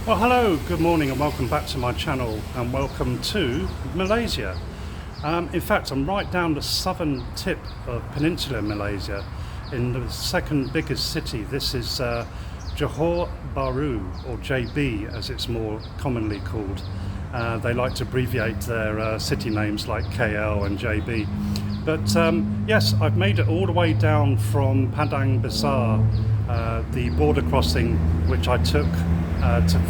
Well, hello, good morning and welcome back to my channel and welcome to Malaysia. In fact, I'm right down the southern tip of Peninsula Malaysia in the second biggest city. This is Johor Bahru, or JB as it's more commonly called. They like to abbreviate their city names like KL and JB. But yes, I've made it all the way down from Padang Besar, the border crossing which I took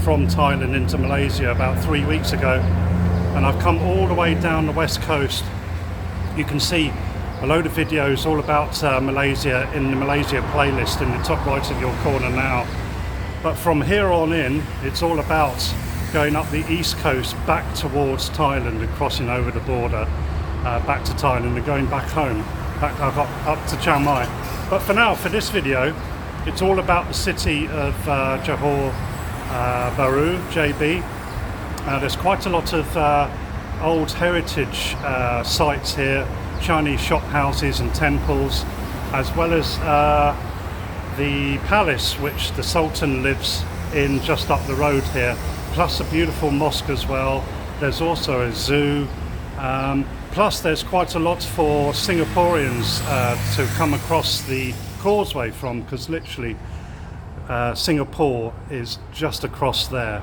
from Thailand into Malaysia about 3 weeks ago, and I've come all the way down the west coast. You can see a load of videos all about Malaysia in the Malaysia playlist in the top right of your corner now. But from here on in, it's all about going up the east coast back towards Thailand and crossing over the border back to Thailand and going back home, back up to Chiang Mai. But for now, for this video, it's all about the city of Johor Bahru, JB. There's quite a lot of old heritage sites here, Chinese shophouses and temples, as well as the palace which the Sultan lives in just up the road here, plus a beautiful mosque as well. There's also a zoo, plus there's quite a lot for Singaporeans to come across the causeway from, because literally Singapore is just across there.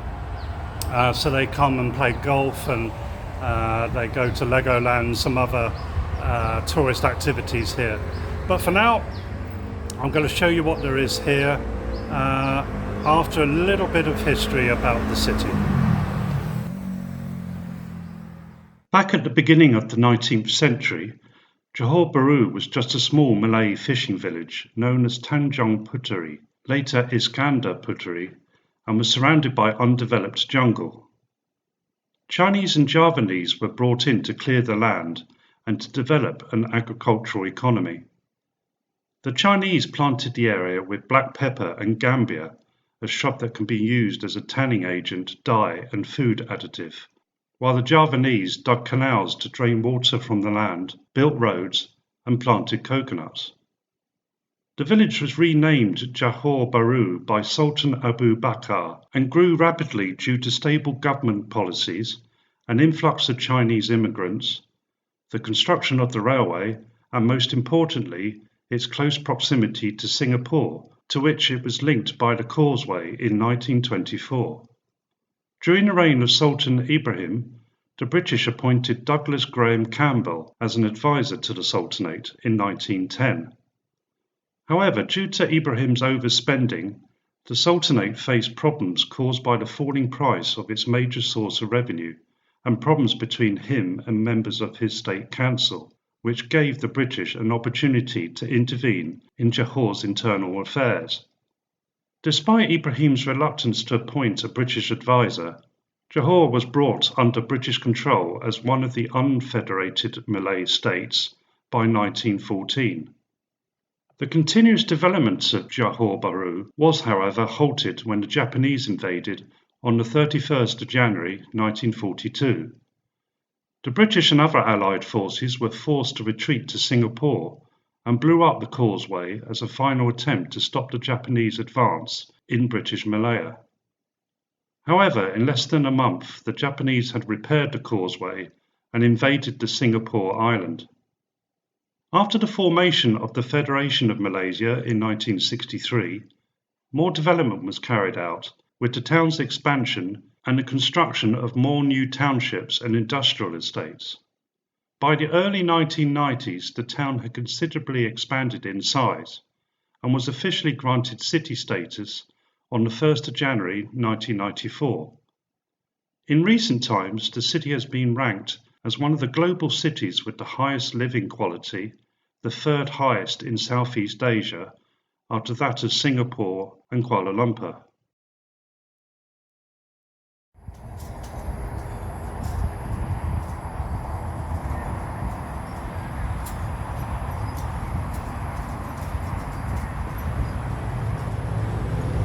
So they come and play golf, and they go to Legoland, some other tourist activities here. But for now, I'm going to show you what there is here after a little bit of history about the city. Back at the beginning of the 19th century, Johor Bahru was just a small Malay fishing village known as Tanjung Puteri, later Iskander Puteri, and was surrounded by undeveloped jungle. Chinese and Javanese were brought in to clear the land and to develop an agricultural economy. The Chinese planted the area with black pepper and gambier, a shrub that can be used as a tanning agent, dye and food additive, while the Javanese dug canals to drain water from the land, built roads and planted coconuts. The village was renamed Johor Bahru by Sultan Abu Bakar and grew rapidly due to stable government policies, an influx of Chinese immigrants, the construction of the railway, and most importantly, its close proximity to Singapore, to which it was linked by the causeway in 1924. During the reign of Sultan Ibrahim, the British appointed Douglas Graham Campbell as an advisor to the Sultanate in 1910. However, due to Ibrahim's overspending, the Sultanate faced problems caused by the falling price of its major source of revenue and problems between him and members of his state council, which gave the British an opportunity to intervene in Johor's internal affairs. Despite Ibrahim's reluctance to appoint a British advisor, Johor was brought under British control as one of the unfederated Malay states by 1914. The continuous development of Johor Bahru was, however, halted when the Japanese invaded on the 31st of January 1942. The British and other Allied forces were forced to retreat to Singapore and blew up the causeway as a final attempt to stop the Japanese advance in British Malaya. However, in less than a month, the Japanese had repaired the causeway and invaded the Singapore island. After the formation of the Federation of Malaysia in 1963, more development was carried out, with the town's expansion and the construction of more new townships and industrial estates. By the early 1990s, the town had considerably expanded in size and was officially granted city status on the 1st of January 1994. In recent times, the city has been ranked as one of the global cities with the highest living quality, the third highest in Southeast Asia, after that of Singapore and Kuala Lumpur.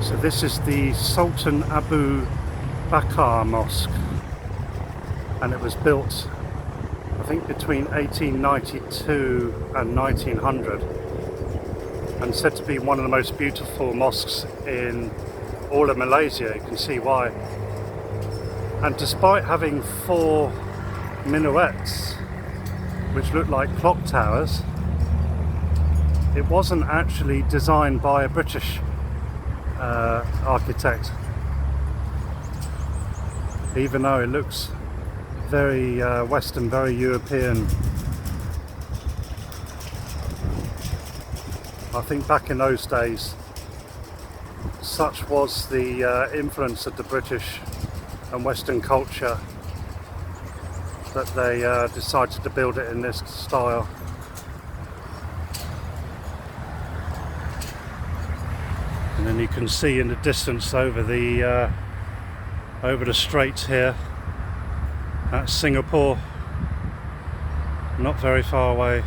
So this is the Sultan Abu Bakar Mosque, and it was built, I think, between 1892 and 1900, and said to be one of the most beautiful mosques in all of Malaysia. You can see why. And despite having 4 minarets which look like clock towers, it wasn't actually designed by a British architect, even though it looks very Western, very European. I think back in those days, such was the influence of the British and Western culture that they decided to build it in this style. And then you can see in the distance over the straits here, that's Singapore, not very far away.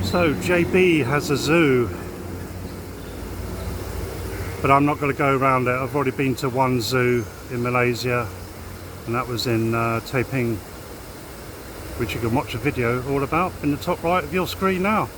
So JB has a zoo, but I'm not going to go around it. I've already been to one zoo in Malaysia, and that was in Taiping, which you can watch a video all about in the top right of your screen now.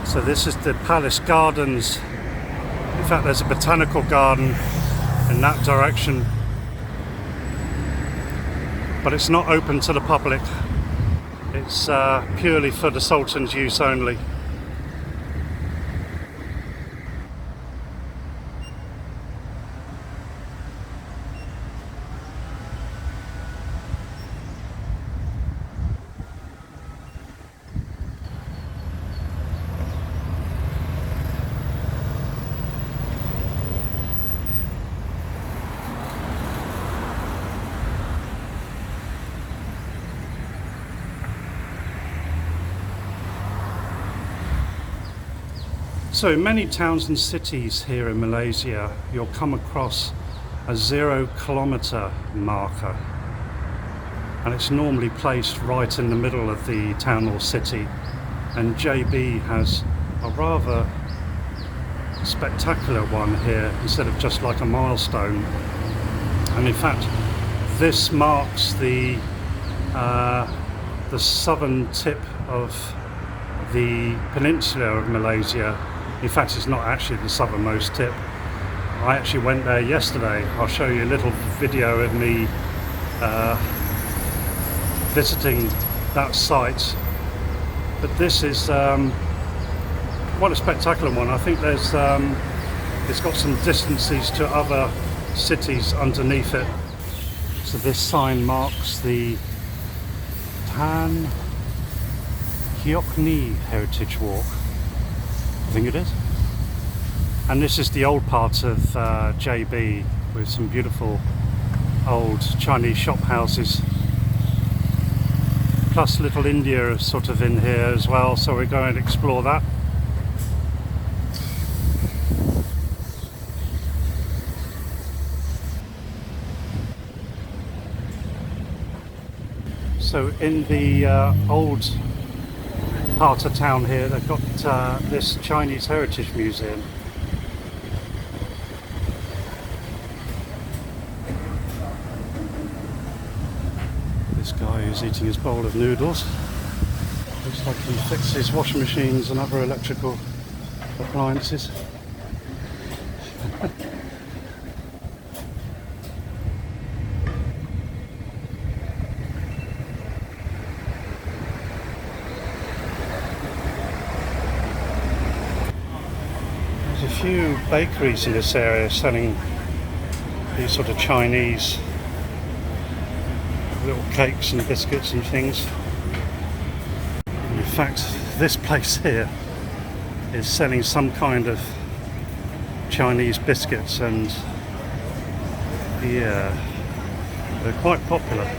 So this is the Palace Gardens. In fact, there's a botanical garden in that direction, but it's not open to the public. It's purely for the Sultan's use only. So in many towns and cities here in Malaysia, you'll come across a 0 kilometre marker, and it's normally placed right in the middle of the town or city. And JB has a rather spectacular one here, instead of just like a milestone. And in fact, this marks the southern tip of the peninsula of Malaysia. In fact, it's not actually the southernmost tip. I actually went there yesterday. I'll show you a little video of me visiting that site. But this is quite a spectacular one. I think there's it's got some distances to other cities underneath it. So this sign marks the Tan Hiok Ni Heritage Walk. I think it is. And this is the old part of JB, with some beautiful old Chinese shop houses. Plus Little India is sort of in here as well, so we're going to explore that. So in the old part of town here, they've got this Chinese Heritage Museum. This guy is eating his bowl of noodles. Looks like he fixes washing machines and other electrical appliances. There's a few bakeries in this area selling these sort of Chinese little cakes and biscuits and things. In fact, this place here is selling some kind of Chinese biscuits, and yeah, they're quite popular.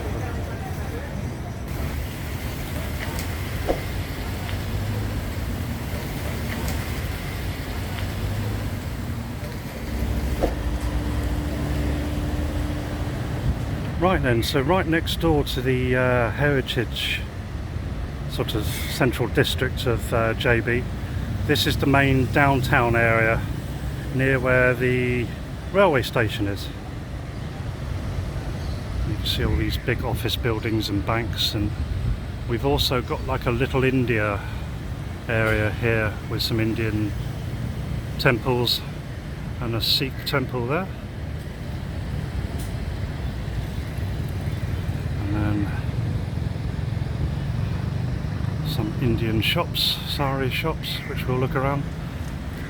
Right then, so right next door to the heritage sort of central district of JB, this is the main downtown area near where the railway station is. You can see all these big office buildings and banks, and we've also got like a little India area here with some Indian temples and a Sikh temple there. And some Indian shops, sari shops, which we'll look around.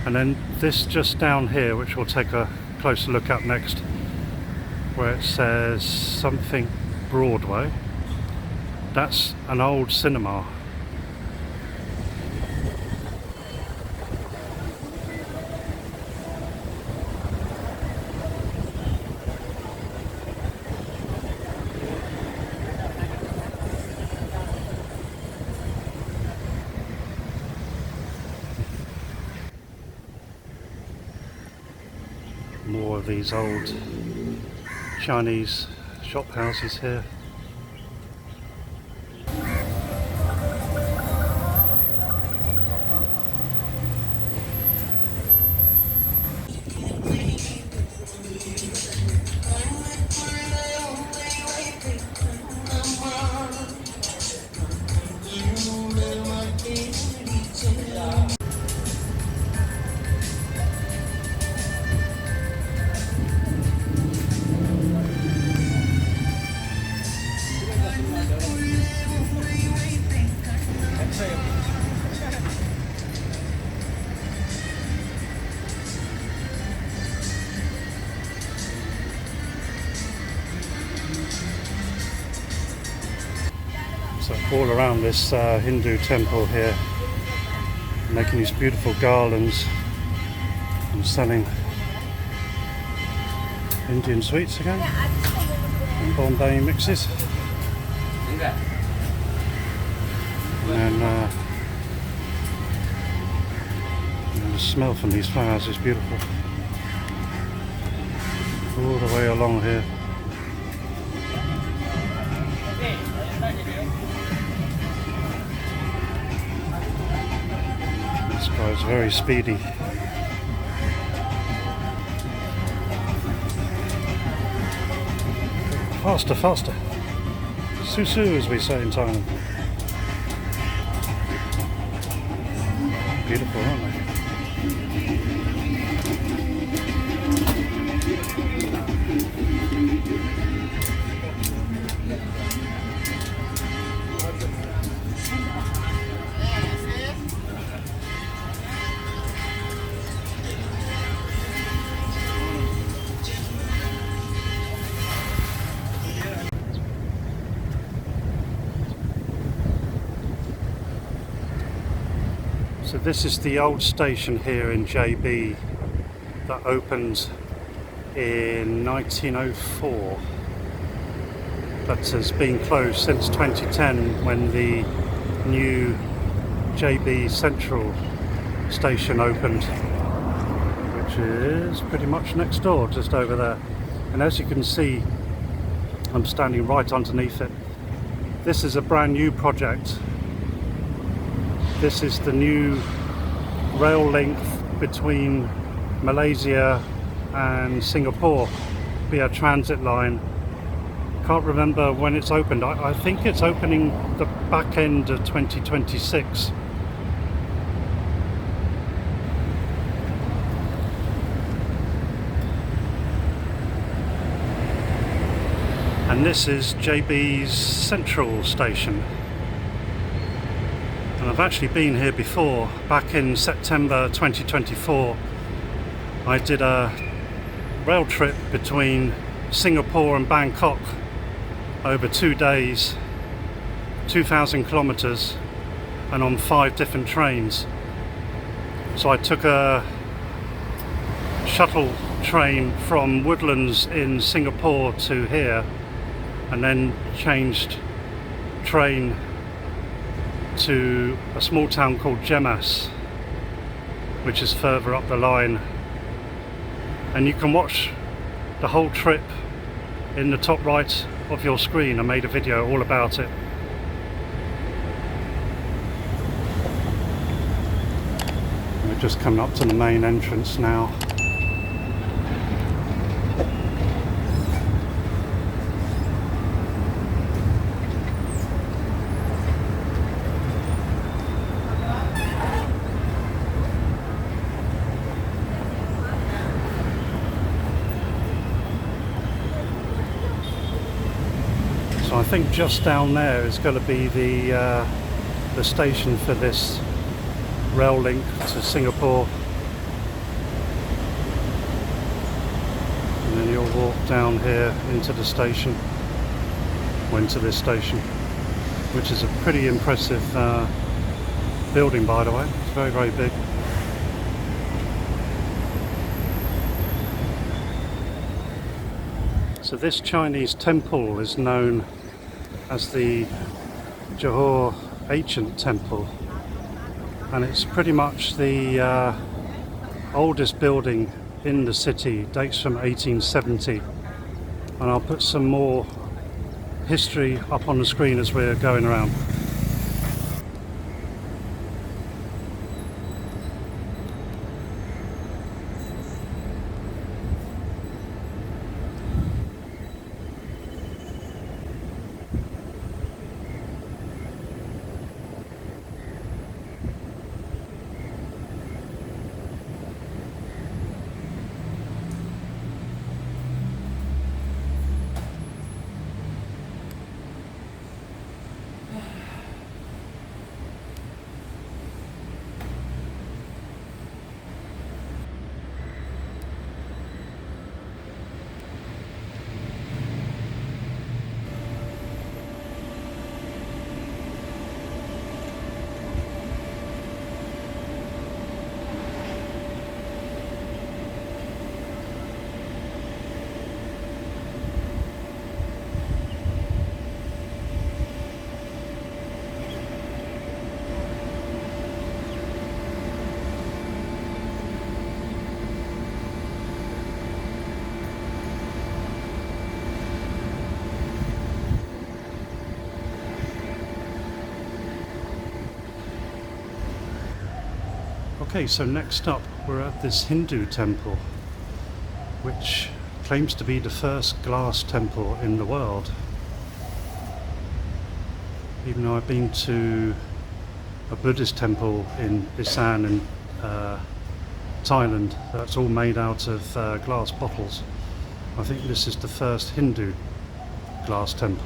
And then this just down here, which we'll take a closer look at next, where it says something Broadway. That's an old cinema. More of these old Chinese shop houses here. So all around this Hindu temple here, making these beautiful garlands and selling Indian sweets again, and Bombay mixes. And then the smell from these flowers is beautiful. All the way along here. This guy's very speedy. Faster, faster. Susu, as we say in Thailand. Beautiful, aren't they? So this is the old station here in JB that opened in 1904, but has been closed since 2010 when the new JB Central Station opened, which is pretty much next door, just over there. And as you can see, I'm standing right underneath it. This is a brand new project. This is the new rail link between Malaysia and Singapore via transit line. Can't remember when it's opened. I think it's opening the back end of 2026. And this is JB's Central Station. And I've actually been here before. Back in September 2024, I did a rail trip between Singapore and Bangkok over 2 days, 2,000 kilometres, and on 5 different trains. So I took a shuttle train from Woodlands in Singapore to here, and then changed train to a small town called Jemas, which is further up the line. And you can watch the whole trip in the top right of your screen. I made a video all about it. We're just coming up to the main entrance now. I think just down there is going to be the station for this rail link to Singapore, and then you'll walk down here into the station, or into this station, which is a pretty impressive building, by the way. It's very, very big. So this Chinese temple is known as the Johor Ancient Temple, and it's pretty much the oldest building in the city. Dates from 1870, and I'll put some more history up on the screen as we're going around. Okay, so next up we're at this Hindu temple, which claims to be the first glass temple in the world. Even though I've been to a Buddhist temple in Isan in Thailand that's all made out of glass bottles, I think this is the first Hindu glass temple.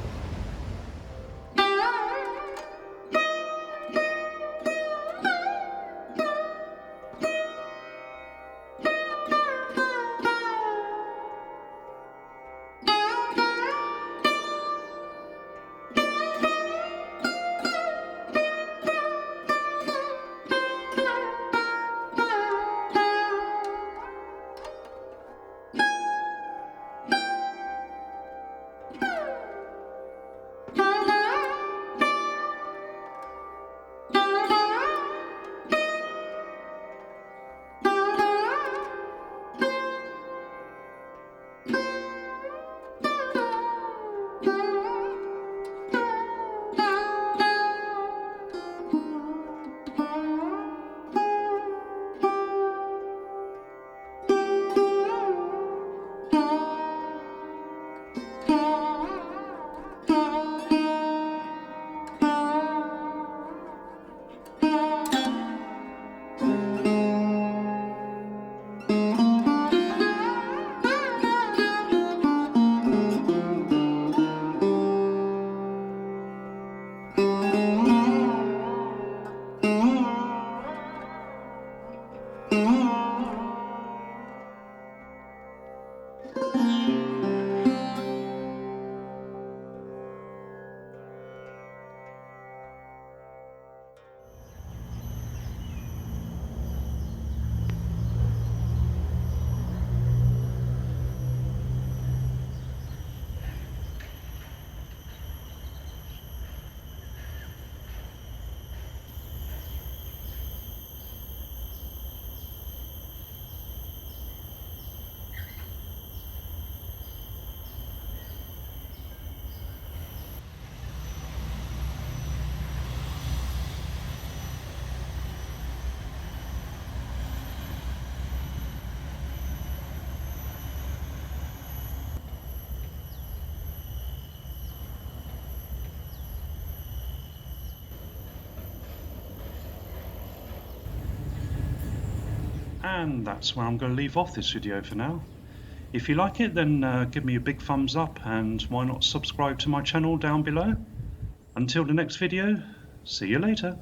And that's where I'm going to leave off this video for now. If you like it, then give me a big thumbs up, and why not subscribe to my channel down below. Until the next video, see you later.